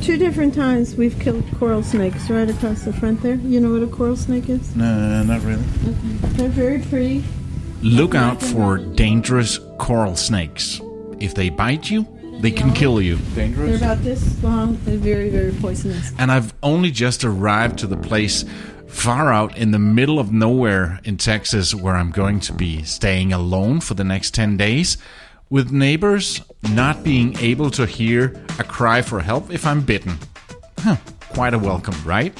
2 different times we've killed coral snakes right across the front there. You know what a coral snake is? No, not really. Okay. They're very pretty. Look out for dangerous coral snakes. If they bite you, they can kill you. They're about this long and very, very poisonous. And I've only just arrived to the place far out in the middle of nowhere in Texas where I'm going to be staying alone for the next 10 days, with neighbors not being able to hear a cry for help if I'm bitten. Quite a welcome, right?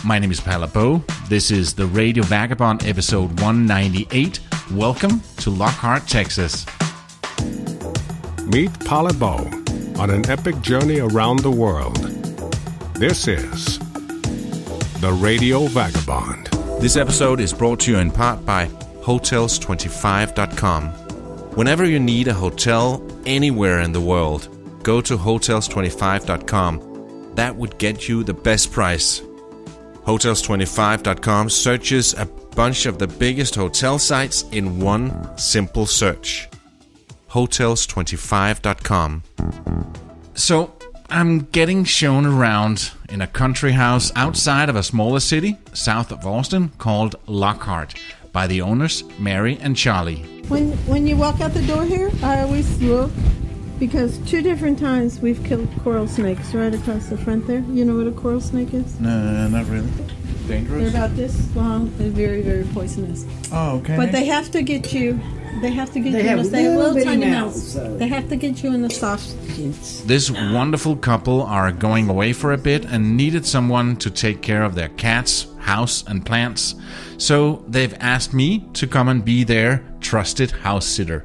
My name is Palle Bo. This is the Radio Vagabond episode 198. Welcome to Lockhart, Texas. Meet Palle Bo on an epic journey around the world. This is the Radio Vagabond. This episode is brought to you in part by hotels25.com. Whenever you need a hotel anywhere in the world, go to hotels25.com. That would get you the best price. Hotels25.com searches a bunch of the biggest hotel sites in one simple search. Hotels25.com. So, I'm getting shown around in a country house outside of a smaller city, south of Austin, called Lockhart, by the owners, Mary and Charlie. When you walk out the door here, I always look, because 2 different times we've killed coral snakes right across the front there. You know what a coral snake is? No, not really. Dangerous? They're about this long and very, very poisonous. Oh, okay. But they have to get you. They have to get you in the little tiny mouths. They have to get you in the soft skins. This wonderful couple are going away for a bit and needed someone to take care of their cats, house, and plants. So they've asked me to come and be their trusted house sitter.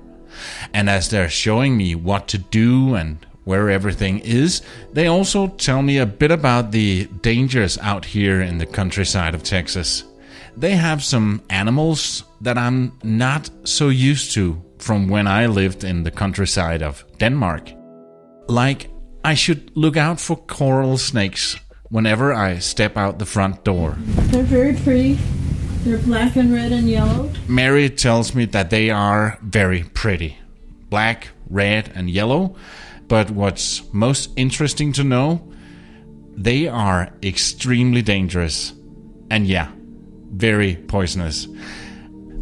And as they're showing me what to do and where everything is, they also tell me a bit about the dangers out here in the countryside of Texas. They have some animals that I'm not so used to from when I lived in the countryside of Denmark. Like, I should look out for coral snakes whenever I step out the front door. They're very pretty. They're black and red and yellow. Mary tells me that they are very pretty. Black, red, and yellow. But what's most interesting to know, they are extremely dangerous. And yeah, very poisonous.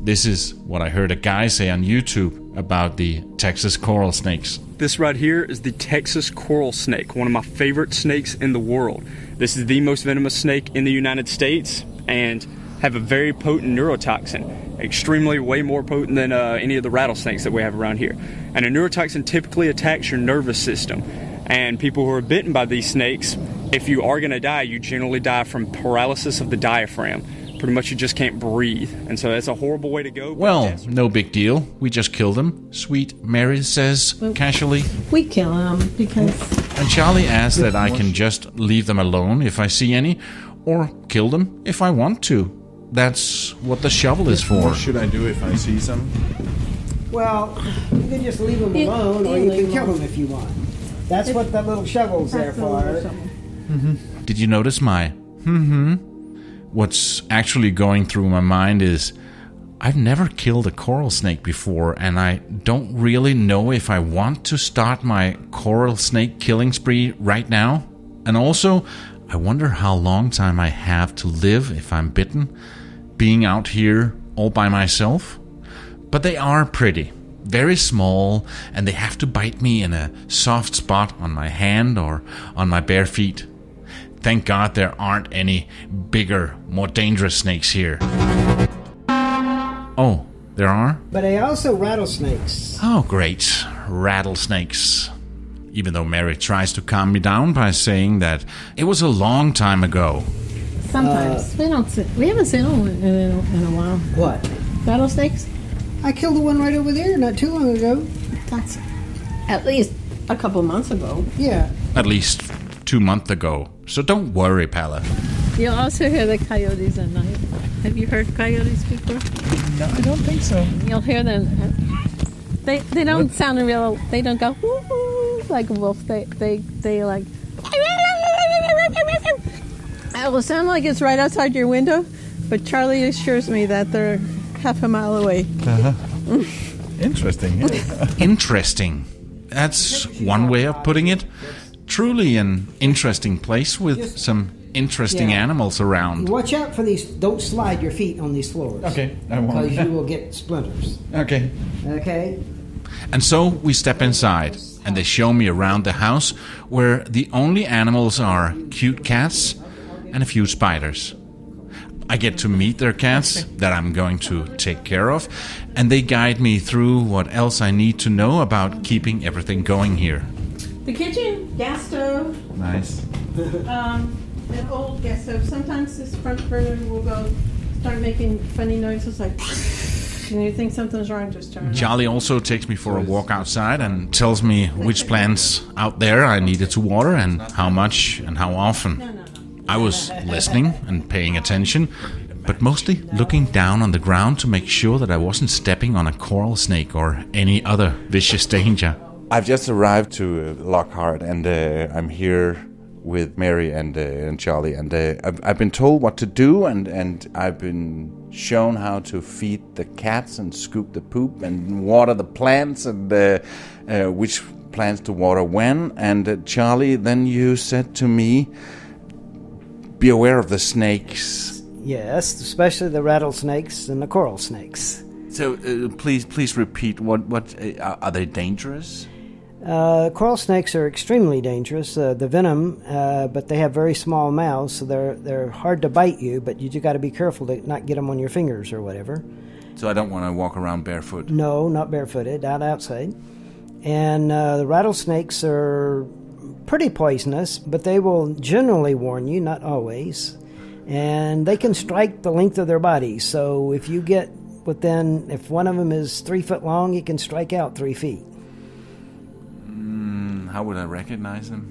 This is what I heard a guy say on YouTube about the Texas coral snakes. This right here is the Texas coral snake, one of my favorite snakes in the world. This is the most venomous snake in the United States and have a very potent neurotoxin, extremely way more potent than any of the rattlesnakes that we have around here. And a neurotoxin typically attacks your nervous system. And people who are bitten by these snakes, if you are going to die, you generally die from paralysis of the diaphragm. Pretty much you just can't breathe. And so that's a horrible way to go. Well, no big deal. We just killed them, sweet Mary says casually. We kill them because... And Charlie asks that I can just leave them alone if I see any, or kill them if I want to. That's what the shovel is for. What should I do if I see some? Well, you can just leave them alone, or you can kill them if you want. That's what that little shovel's there for. Mm-hmm. Did you notice my What's actually going through my mind is, I've never killed a coral snake before, and I don't really know if I want to start my coral snake killing spree right now. And also, I wonder how long time I have to live if I'm bitten, being out here all by myself. But they are pretty, very small, and they have to bite me in a soft spot on my hand or on my bare feet. Thank God there aren't any bigger, more dangerous snakes here. Oh, there are? But they are also rattlesnakes. Oh, great. Rattlesnakes. Even though Mary tries to calm me down by saying that it was a long time ago. Sometimes. We haven't seen them in a while. What? Rattlesnakes? I killed the one right over there not too long ago. That's at least a couple months ago. Yeah. At least 2 months ago. So don't worry, Palle. You'll also hear the coyotes at night. Have you heard coyotes before? No, I don't think so. You'll hear them. They don't sound real. They don't go whoo whoo like a wolf. They like. It will sound like it's right outside your window, but Charlie assures me that they're half a mile away. Interesting. Yeah. Interesting. That's one way of putting it. truly an interesting place with some interesting animals around. Watch out for these. Don't slide your feet on these floors. Okay, I won't. Because you will get splinters. Okay. Okay? And so we step inside, and they show me around the house where the only animals are cute cats and a few spiders. I get to meet their cats that I'm going to take care of, and they guide me through what else I need to know about keeping everything going here. The kitchen, gas stove. Nice. An old gas stove. Sometimes this front burner will start making funny noises like, and you think something's wrong, just turn it on. Charlie also takes me for a walk outside and tells me which plants out there I needed to water and how much and how often. No. I was listening and paying attention, but mostly looking down on the ground to make sure that I wasn't stepping on a coral snake or any other vicious danger. I've just arrived to Lockhart, and I'm here with Mary and Charlie, and I've been told what to do, and I've been shown how to feed the cats and scoop the poop and water the plants, and which plants to water when. And Charlie, then you said to me, be aware of the snakes. Yes, especially the rattlesnakes and the coral snakes. So please repeat. What are they dangerous? Coral snakes are extremely dangerous. The venom, but they have very small mouths, so they're hard to bite you. But you just got to be careful to not get them on your fingers or whatever. So I don't want to walk around barefoot. No, not barefooted, outside. And the rattlesnakes are pretty poisonous, but they will generally warn you, not always. And they can strike the length of their body. So if you get if one of them is 3 foot long, you can strike out 3 feet. How would I recognize them?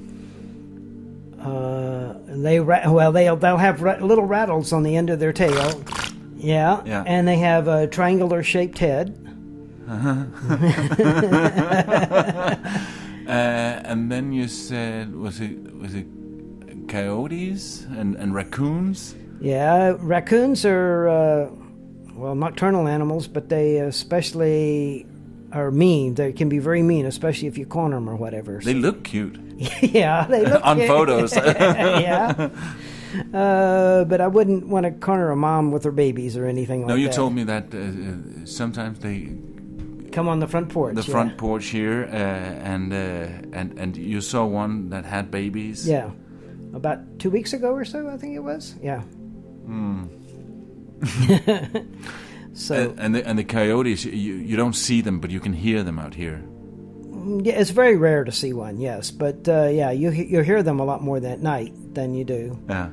They'll have little rattles on the end of their tail. Yeah. And they have a triangular shaped head. And then you said, was it coyotes and raccoons? Yeah, raccoons are nocturnal animals, but they especially are mean. They can be very mean, especially if you corner them or whatever. They look cute. Yeah, they look on cute. photos. Yeah. But I wouldn't want to corner a mom with her babies or anything like that. No, you told me that sometimes they come on the front porch. Front porch here, and you saw one that had babies. Yeah, about 2 weeks ago or so, I think it was. Yeah. So and the coyotes, you don't see them, but you can hear them out here. Yeah, it's very rare to see one. Yes, but you hear them a lot more at night than you do. Yeah.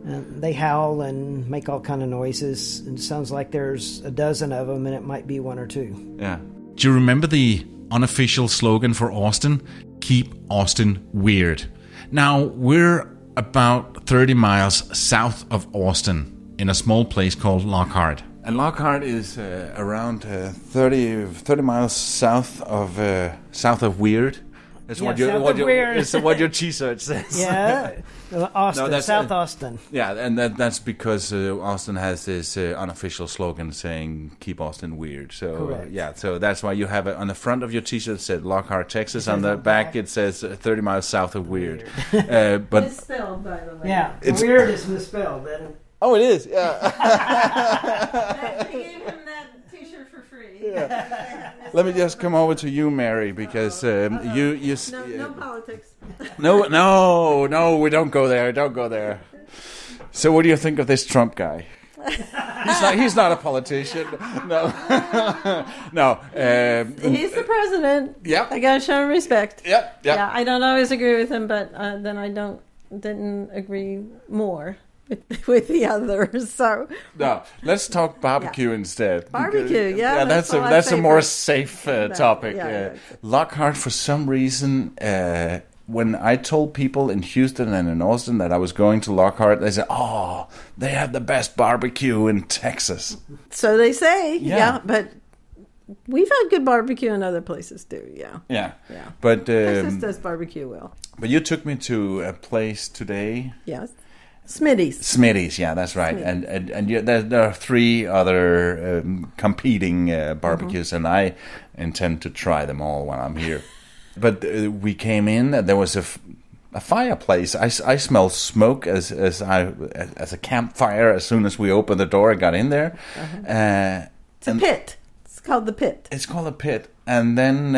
And they howl and make all kind of noises. And it sounds like there's a dozen of them, and it might be one or two. Yeah. Do you remember the unofficial slogan for Austin? Keep Austin weird. Now, we're about 30 miles south of Austin in a small place called Lockhart. And Lockhart is around 30 miles south of weird. That's what your T-shirt says. Yeah, Austin, no, South Austin. Yeah, and that's because Austin has this unofficial slogan saying "Keep Austin Weird." So so that's why you have it on the front of your T-shirt. It said Lockhart, Texas. On the back it says 30 miles south of Weird. But misspelled, by the way. Yeah, weird is misspelled. Oh, it is. Yeah. They gave him that T-shirt for free. Yeah. Let me just come over to you, Mary, because you no politics. No, we don't go there. Don't go there. So, what do you think of this Trump guy? He's not a politician. No, no. He's the president. Yep. I gotta show him respect. Yep. Yeah, I don't always agree with him, but then I didn't agree more with the others. So no, let's talk barbecue instead. Barbecue, That's a more safe topic. Yeah. Lockhart, for some reason, when I told people in Houston and in Austin that I was going to Lockhart, they said, "Oh, they have the best barbecue in Texas." So they say, Yeah. but we've had good barbecue in other places too. Yeah. But Texas does barbecue well. But you took me to a place today. Yes. Smitty's, yeah, that's right. And there are 3 other competing barbecues, and I intend to try them all when I'm here. But we came in, and there was a fireplace. I smell smoke as a campfire as soon as we opened the door and got in there. It's a pit. It's called the pit. It's called a pit. And then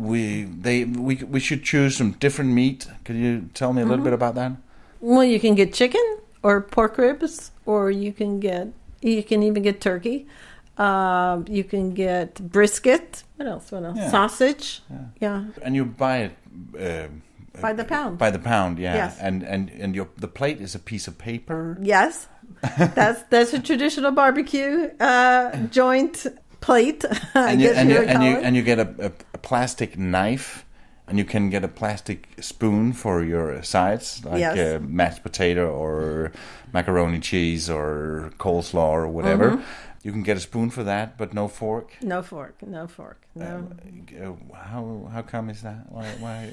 we should choose some different meat. Could you tell me a little bit about that? Well, you can get chicken or pork ribs, or you can even get turkey. You can get brisket. What else? Yeah. Sausage. Yeah. And you buy it by the pound. By the pound, yeah. Yes. And the plate is a piece of paper. Yes. That's a traditional barbecue joint plate. And you get a plastic knife. And you can get a plastic spoon for your sides, like mashed potato or macaroni cheese or coleslaw or whatever. You can get a spoon for that, but no fork. No fork. No. How come is that? Why?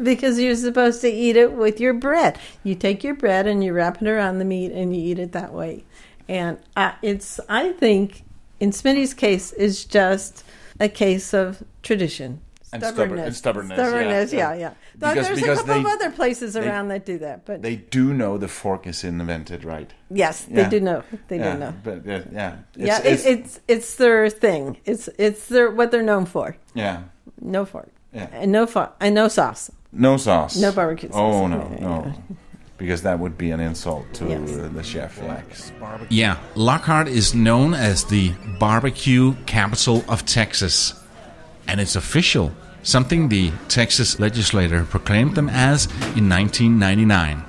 Because you're supposed to eat it with your bread. You take your bread and you wrap it around the meat and you eat it that way. And I think, in Smitty's case, is just a case of tradition. Stubbornness, yeah. There's a couple of other places around that do that, but they do know the fork is invented, right? Yes, they do know. They do know. But it's their thing. It's what they're known for. Yeah. No fork. Yeah. And no sauce. No sauce. No barbecue sauce. Oh no. Because that would be an insult to the chef. Yeah, Lockhart is known as the barbecue capital of Texas. And it's official, something the Texas legislature proclaimed them as in 1999.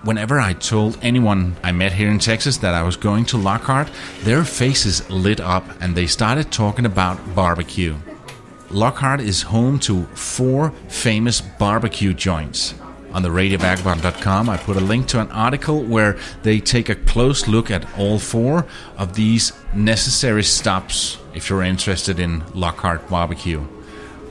Whenever I told anyone I met here in Texas that I was going to Lockhart, their faces lit up and they started talking about barbecue. Lockhart is home to 4 famous barbecue joints. On the RadioVagabond.com, I put a link to an article where they take a close look at all 4 of these necessary stops if you're interested in Lockhart barbecue.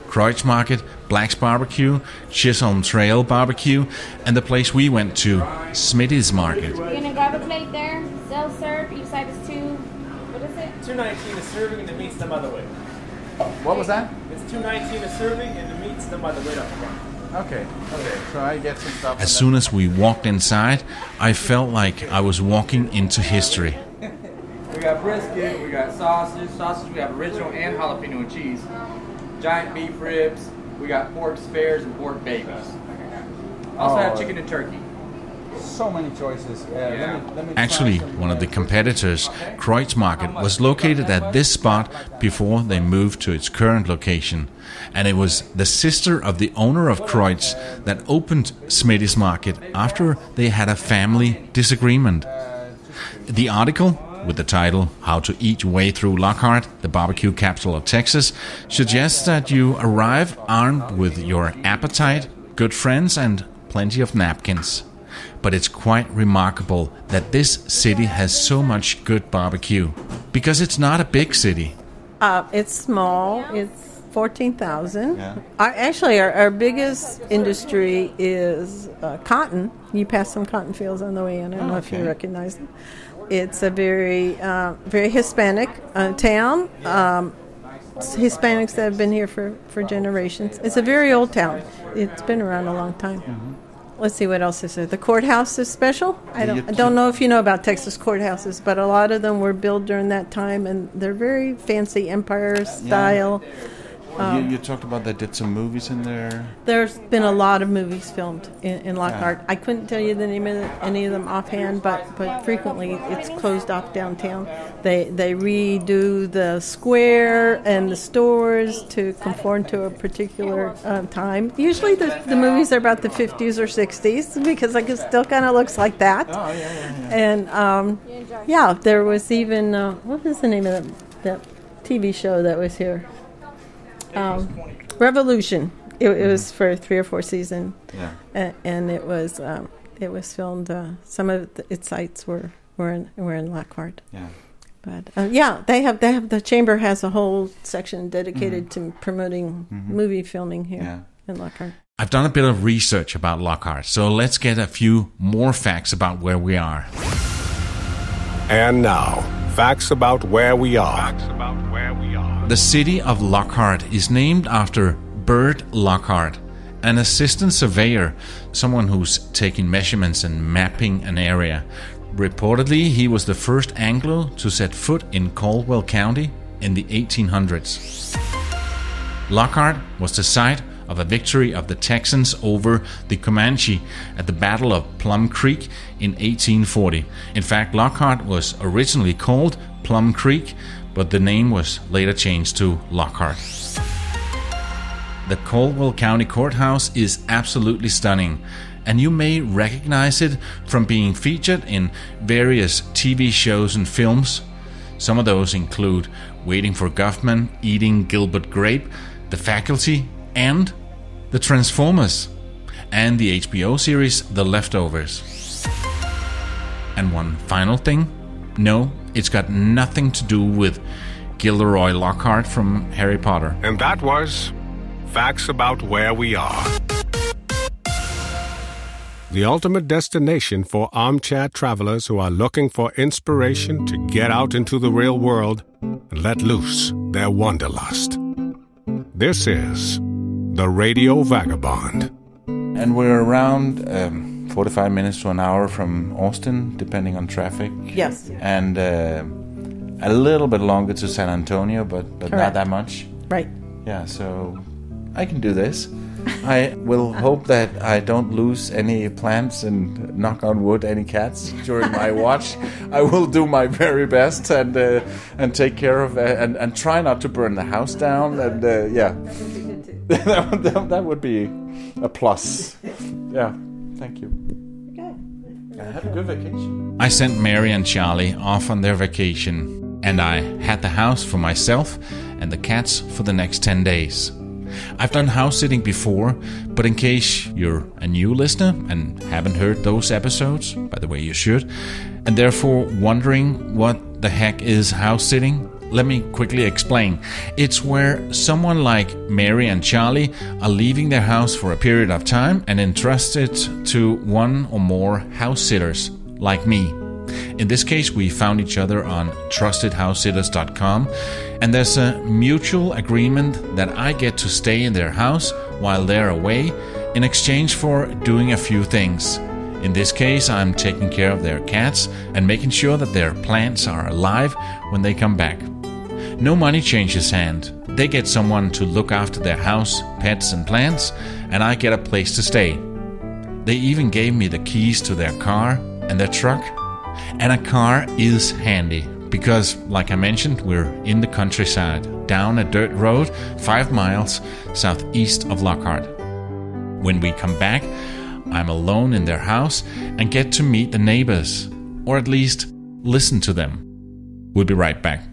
Kreutz Market, Black's Barbecue, Chisholm Trail Barbecue, and the place we went to, Smitty's Market. You're going to grab a plate there, self-serve, each side is what is it? $2.19 a serving and the meat's done by the way. What was that? It's $2.19 a serving and the meat's done by the weight up front. Okay. So I get some stuff. As soon as we walked inside, I felt like I was walking into history. We got brisket, we got sausage, we have original and jalapeno and cheese. Giant beef ribs, we got pork spares and pork babies. Also have chicken and turkey. So many choices. Let me Actually, one of the competitors, Kreutz Market, was located at this spot before they moved to its current location. And it was the sister of the owner of Kreutz that opened Smitty's Market after they had a family disagreement. The article, with the title How to Eat Your Way Through Lockhart, the barbecue capital of Texas, suggests that you arrive armed with your appetite, good friends, and plenty of napkins. But it's quite remarkable that this city has so much good barbecue, because it's not a big city. It's small. It's 14,000. Yeah. Our biggest industry is cotton. You pass some cotton fields on the way in. I don't know if you recognize them. It's a very Hispanic town. Hispanics that have been here for generations. It's a very old town. It's been around a long time. Mm-hmm. Let's see what else is there. The courthouse is special. I don't know if you know about Texas courthourhouses, but a lot of them were built during that time, and they're very fancy empire style. You talked about they did some movies in there. There's been a lot of movies filmed in Lockhart. I couldn't tell you the name of any of them offhand, but frequently it's closed off downtown. They redo the square and the stores to conform to a particular time. Usually the movies are about the 50s or 60s because it still kind of looks like that. Oh, yeah. And there was even what was the name of that TV show that was here? Revolution. It was for 3 or 4 seasons, and it was filmed. Some of its sites were in Lockhart. Yeah, but they have the chamber has a whole section dedicated to promoting movie filming here in Lockhart. I've done a bit of research about Lockhart, so let's get a few more facts about where we are. And now, facts about where we are. The city of Lockhart is named after Bert Lockhart, an assistant surveyor, someone who's taking measurements and mapping an area. Reportedly, he was the first Anglo to set foot in Caldwell County in the 1800s. Lockhart was the site of a victory of the Texans over the Comanche at the Battle of Plum Creek in 1840. In fact, Lockhart was originally called Plum Creek, but the name was later changed to Lockhart. The Caldwell County Courthouse is absolutely stunning, and you may recognize it from being featured in various TV shows and films. Some of those include Waiting for Guffman, Eating Gilbert Grape, The Faculty, and The Transformers, and the HBO series The Leftovers. And one final thing, no, it's got nothing to do with Gilderoy Lockhart from Harry Potter. And that was Facts About Where We Are. The ultimate destination for armchair travelers who are looking for inspiration to get out into the real world and let loose their wanderlust. This is the Radio Vagabond. And we're around 45 minutes to an hour from Austin, depending on traffic. Yes. And a little bit longer to San Antonio, but not that much. Right. Yeah, so I can do this. I will hope that I don't lose any plants and, knock on wood, any cats during my watch. I will do my very best and take care of and try not to burn the house down. And yeah, that would be a plus. Yeah, thank you. Okay. Have a good vacation. I sent Mary and Charlie off on their vacation, and I had the house for myself and the cats for the next 10 days. I've done house sitting before, but in case you're a new listener and haven't heard those episodes, by the way you should, and therefore wondering what the heck is house sitting, let me quickly explain. It's where someone like Mary and Charlie are leaving their house for a period of time and entrust it to one or more house sitters, like me. In this case, we found each other on trustedhousesitters.com, and there's a mutual agreement that I get to stay in their house while they're away in exchange for doing a few things. In this case, I'm taking care of their cats and making sure that their plants are alive when they come back. No money changes hand. They get someone to look after their house, pets and plants, and I get a place to stay. They even gave me the keys to their car and their truck. And a car is handy because, like I mentioned, we're in the countryside, down a dirt road 5 miles southeast of Lockhart. When we come back, I'm alone in their house and get to meet the neighbors, or at least listen to them. We'll be right back.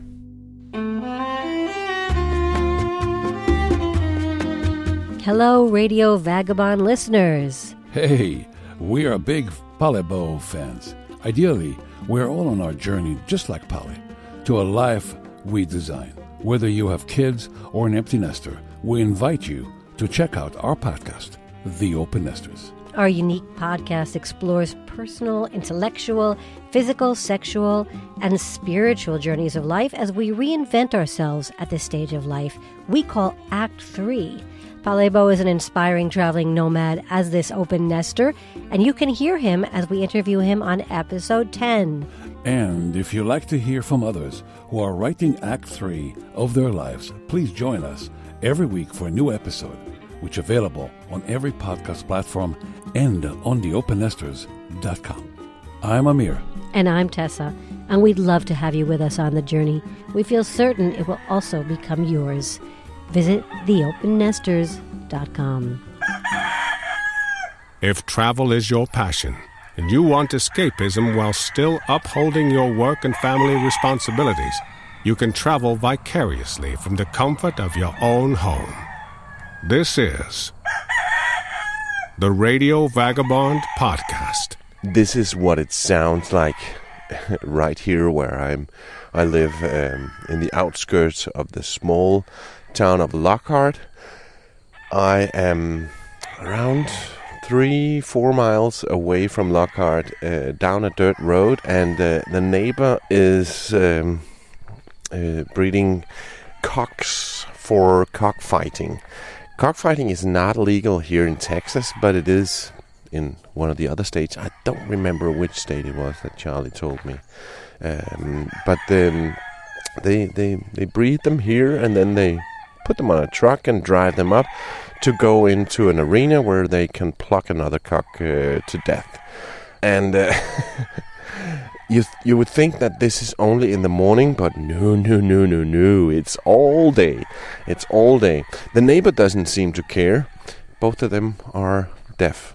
Hello, Radio Vagabond listeners. Hey, we are big Palebo fans. Ideally, we're all on our journey, just like Polly, to a life we design. Whether you have kids or an empty nester, we invite you to check out our podcast, The Open Nesters. Our unique podcast explores personal, intellectual, physical, sexual, and spiritual journeys of life as we reinvent ourselves at this stage of life we call Act 3. Palebo is an inspiring traveling nomad as this open nester, and you can hear him as we interview him on episode 10. And if you like to hear from others who are writing Act 3 of their lives, please join us every week for a new episode, which is available on every podcast platform and on theopennesters.com. I'm Amir. And I'm Tessa, and we'd love to have you with us on the journey. We feel certain it will also become yours. Visit theopennesters.com. If travel is your passion and you want escapism while still upholding your work and family responsibilities, you can travel vicariously from the comfort of your own home. This is the Radio Vagabond Podcast. This is what it sounds like right here where I live in the outskirts of the small town of Lockhart. I am around 3-4 miles away from Lockhart, down a dirt road, and the neighbor is breeding cocks for cockfighting. Cockfighting is not legal here in Texas, but it is in one of the other states. I don't remember which state it was that Charlie told me. But they breed them here, and then they put them on a truck and drive them up to go into an arena where they can pluck another cock to death. And you would think that this is only in the morning, but no. It's all day. It's all day. The neighbor doesn't seem to care. Both of them are deaf.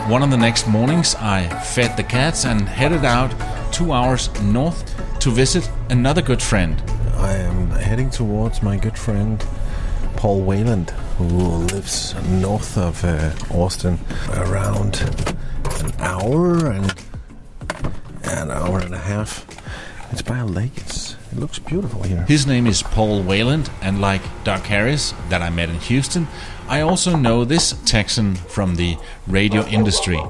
One of the next mornings, I fed the cats and headed out 2 hours north to visit another good friend. I am heading towards my good friend Paul Wayland, who lives north of Austin, around an hour and a half. It's by a lake. It looks beautiful here. His name is Paul Wayland, and like Doc Harris, that I met in Houston, I also know this Texan from the radio industry.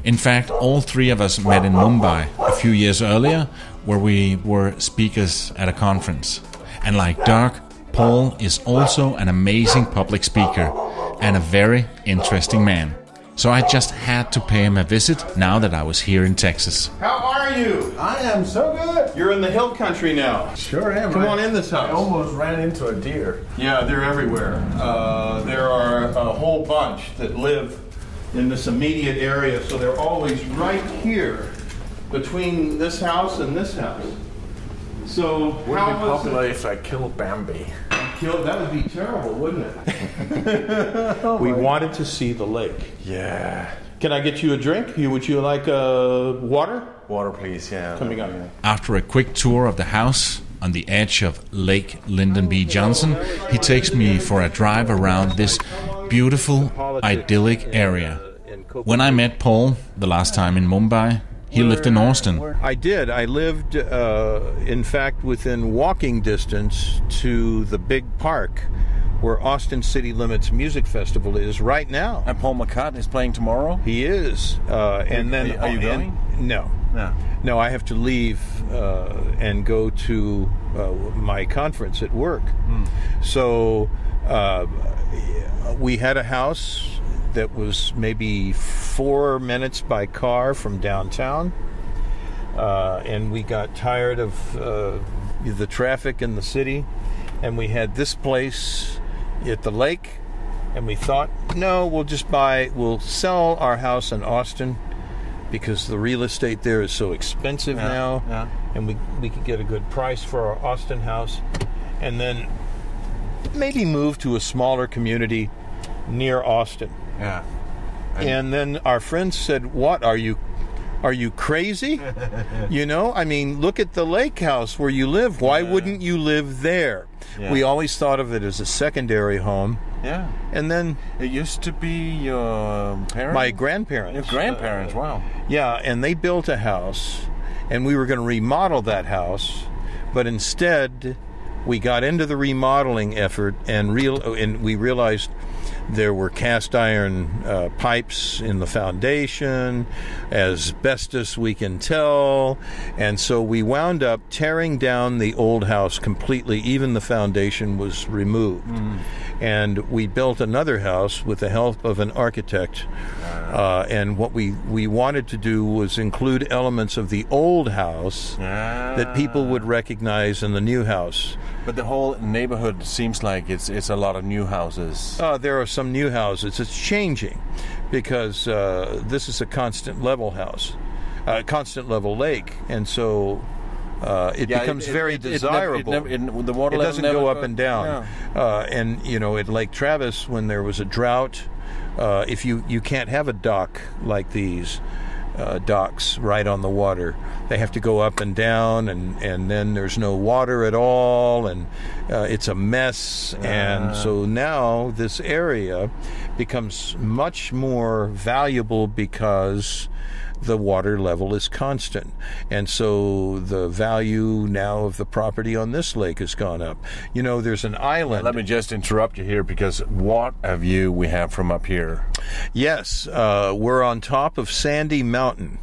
In fact, all three of us met in Mumbai a few years earlier, where we were speakers at a conference. And like Doc, Paul is also an amazing public speaker and a very interesting man. So I just had to pay him a visit now that I was here in Texas. How are you? I am so good. You're in the hill country now. Sure am. Come on in this house. I almost ran into a deer. Yeah, they're everywhere. There are a whole bunch that live in this immediate area, so they're always right here between this house and this house. So Wouldn't it be popular if I killed Bambi? That would be terrible, wouldn't it? We wanted to see the lake. Yeah. Can I get you a drink? Would you like water? Water, please, yeah. Coming up. After a quick tour of the house on the edge of Lake Lyndon B. Johnson, he takes me for a drive around this beautiful, idyllic area. When I met Paul the last time in Mumbai, he lived in Austin. I did. I lived, in fact, within walking distance to the big park where Austin City Limits Music Festival is right now. And Paul McCartney is playing tomorrow? He is. And then Are you going? No, I have to leave and go to my conference at work. So we had a house that was maybe 4 minutes by car from downtown, and we got tired of the traffic in the city, and we had this place at the lake, and we thought, no, we'll sell our house in Austin because the real estate there is so expensive now, and we could get a good price for our Austin house, and then maybe move to a smaller community near Austin. Yeah. And then our friends said, "What, are you crazy? You know, I mean, look at the lake house where you live. Why wouldn't you live there?" Yeah. We always thought of it as a secondary home. Yeah. And then it used to be your parents? My grandparents. Your grandparents, wow. Yeah, and they built a house, and we were going to remodel that house, but instead we got into the remodeling effort and we realized there were cast iron pipes in the foundation, asbestos we can tell, and so we wound up tearing down the old house completely. Even the foundation was removed. And we built another house with the help of an architect, and what we wanted to do was include elements of the old house that people would recognize in the new house. But the whole neighborhood seems like it's a lot of new houses. There are some new houses. It's changing because this is a constant level house, constant level lake, and so it becomes very desirable. The water it doesn't go up and down. Yeah. And you know, at Lake Travis, when there was a drought, if you can't have a dock like these docks right on the water. They have to go up and down, and then there's no water at all, and it's a mess. And so now this area becomes much more valuable because the water level is constant. And so the value now of the property on this lake has gone up. You know, there's an island. Let me just interrupt you here, because what a view we have from up here. Yes, we're on top of Sandy Mountain.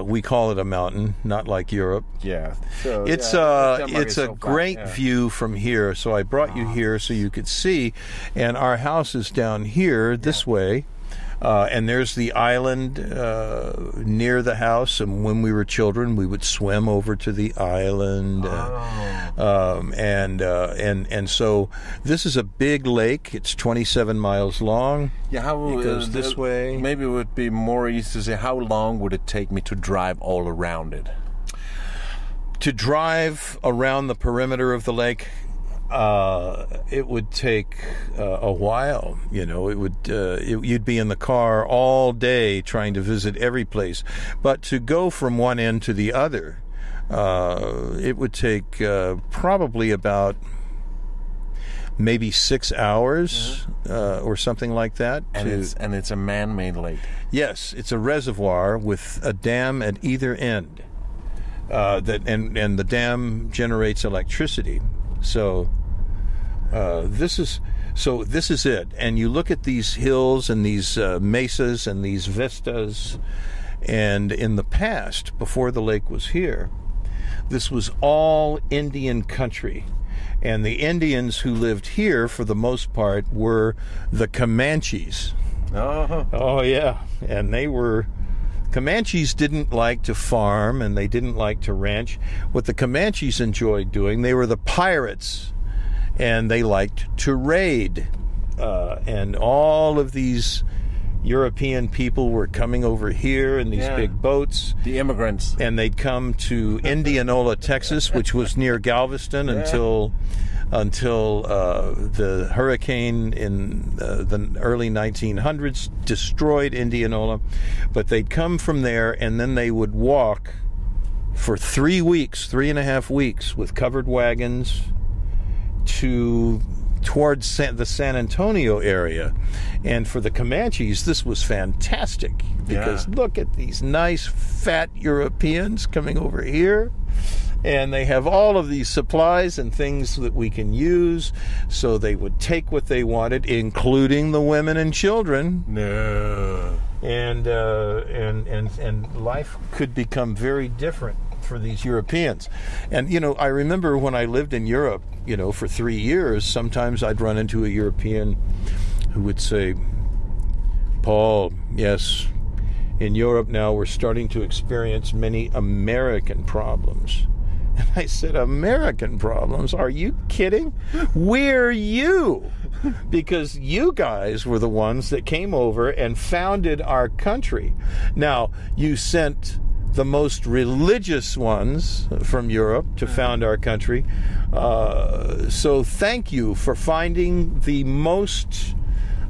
We call it a mountain, not like Europe. Yeah. So, it's it's a great view from here. So I brought you here so you could see. And our house is down here this way. And there's the island near the house, and when we were children, we would swim over to the island. And so this is a big lake. It's 27 miles long. Yeah, how it goes this way? Maybe it would be more easy to say, how long would it take me to drive all around it? To drive around the perimeter of the lake, it would take a while. You know, you'd be in the car all day trying to visit every place. But to go from one end to the other, it would take probably about maybe 6 hours or something like that. And it's a man-made lake. Yes, it's a reservoir with a dam at either end. And the dam generates electricity. So this is it. And you look at these hills and these mesas and these vistas, and in the past, before the lake was here, this was all Indian country. And the Indians who lived here, for the most part, were the Comanches. Oh yeah. And Comanches didn't like to farm, and they didn't like to ranch. What the Comanches enjoyed doing, they were the pirates, and they liked to raid. And all of these European people were coming over here in these big boats. The immigrants. And they'd come to Indianola, Texas, which was near Galveston until the hurricane in the early 1900s destroyed Indianola. But they'd come from there, and then they would walk for 3.5 weeks with covered wagons towards the San Antonio area. And for the Comanches, this was fantastic, because look at these nice fat Europeans coming over here, and they have all of these supplies and things that we can use. So they would take what they wanted, including the women and children. And life could become very different for these Europeans. And, you know, I remember when I lived in Europe, you know, for 3 years, sometimes I'd run into a European who would say, Paul, yes, in Europe now we're starting to experience many American problems. And I said, American problems? Are you kidding? We're you. Because you guys were the ones that came over and founded our country. Now, you sent the most religious ones from Europe to found our country. So thank you for finding the most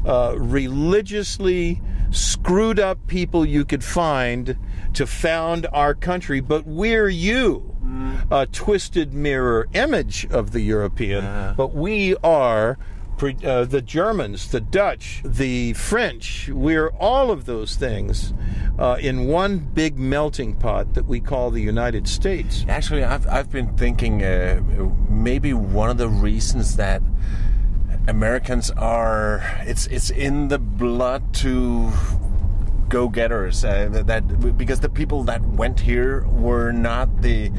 religiously screwed up people you could find to found our country. But we're you, a twisted mirror image of the European. But we are the Germans, the Dutch, the French. We're all of those things in one big melting pot that we call the United States. Actually, I've been thinking maybe one of the reasons that Americans are it's in the blood to go-getters, that because the people that went here were not the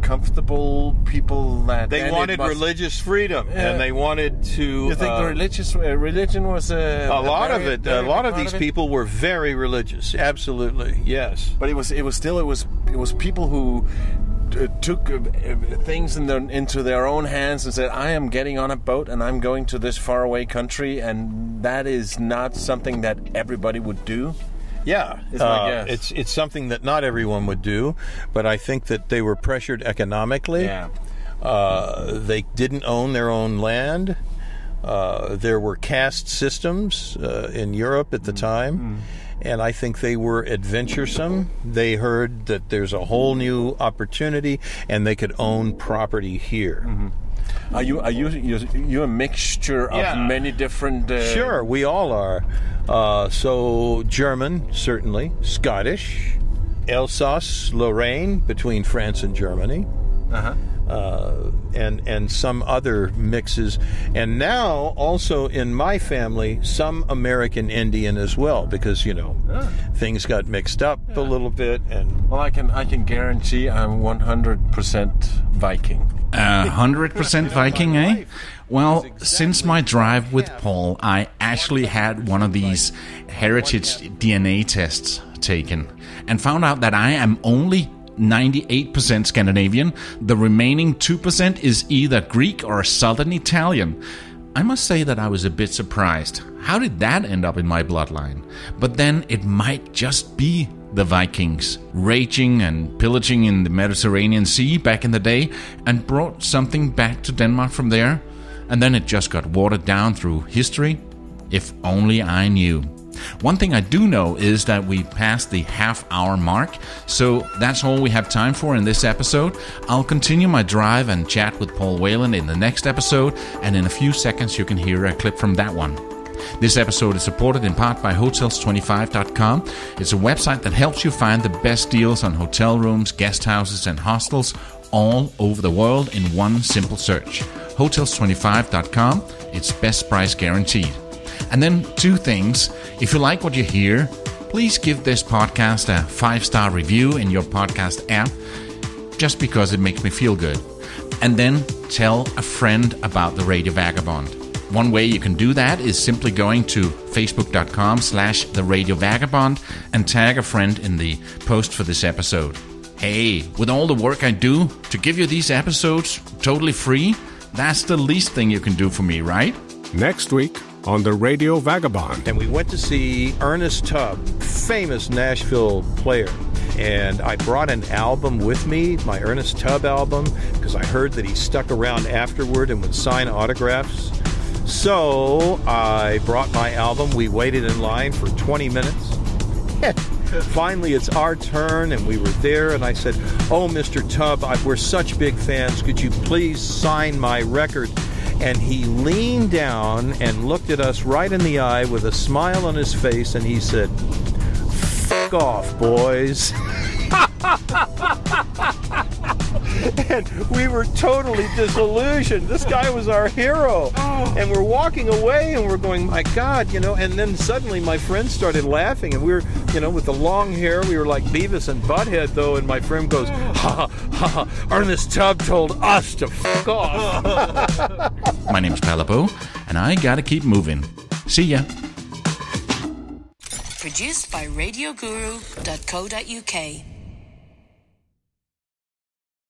comfortable people that they wanted religious freedom, and they wanted to. You think religion was a lot of it? A lot of these people were very religious. Absolutely, yes. But it was people who took things into their own hands and said, I am getting on a boat and I'm going to this faraway country, and that is not something that everybody would do. Yeah, it's something that not everyone would do, but I think that they were pressured economically. Yeah. They didn't own their own land. There were caste systems in Europe at the time, and I think they were adventuresome. They heard that there's a whole new opportunity, and they could own property here. Are you a mixture of many different? Sure, we all are. So German, certainly, Scottish, Alsace, Lorraine, between France and Germany, and some other mixes, and now also in my family some American Indian as well, because things got mixed up a little bit. And well, I can guarantee I'm 100% Viking. 100% Viking, eh? Well, since my drive with Paul, I actually had one of these heritage DNA tests taken and found out that I am only 98% Scandinavian. The remaining 2% is either Greek or Southern Italian. I must say that I was a bit surprised. How did that end up in my bloodline? But then it might just be the Vikings raging and pillaging in the Mediterranean Sea back in the day and brought something back to Denmark from there. And then it just got watered down through history. If only I knew. One thing I do know is that we passed the half-hour mark, so that's all we have time for in this episode. I'll continue my drive and chat with Paul Whelan in the next episode, and in a few seconds you can hear a clip from that one. This episode is supported in part by Hotels25.com. It's a website that helps you find the best deals on hotel rooms, guest houses, and hostels all over the world in one simple search. Hotels25.com. It's best price guaranteed. And then 2 things. If you like what you hear, please give this podcast a 5-star review in your podcast app, just because it makes me feel good. And then tell a friend about the Radio Vagabond. One way you can do that is simply going to facebook.com/the Radio Vagabond and tag a friend in the post for this episode. Hey, with all the work I do to give you these episodes totally free, that's the least thing you can do for me, right? Next week on the Radio Vagabond. And we went to see Ernest Tubb, famous Nashville player. And I brought an album with me, my Ernest Tubb album, because I heard that he stuck around afterward and would sign autographs. So I brought my album. We waited in line for 20 minutes. Finally, it's our turn, and we were there, and I said, "Oh, Mr. Tubb, we're such big fans. Could you please sign my record?" And he leaned down and looked at us right in the eye with a smile on his face, and he said, "F*** off, boys." And we were totally disillusioned. This guy was our hero. And we're walking away and we're going, my God, and then suddenly my friend started laughing, and we were, with the long hair, we were like Beavis and Butthead, though, and my friend goes, "Ha, ha, ha, Ernest Tubb told us to f*** off." My name's Palabo, and I gotta keep moving. See ya. Produced by RadioGuru.co.uk.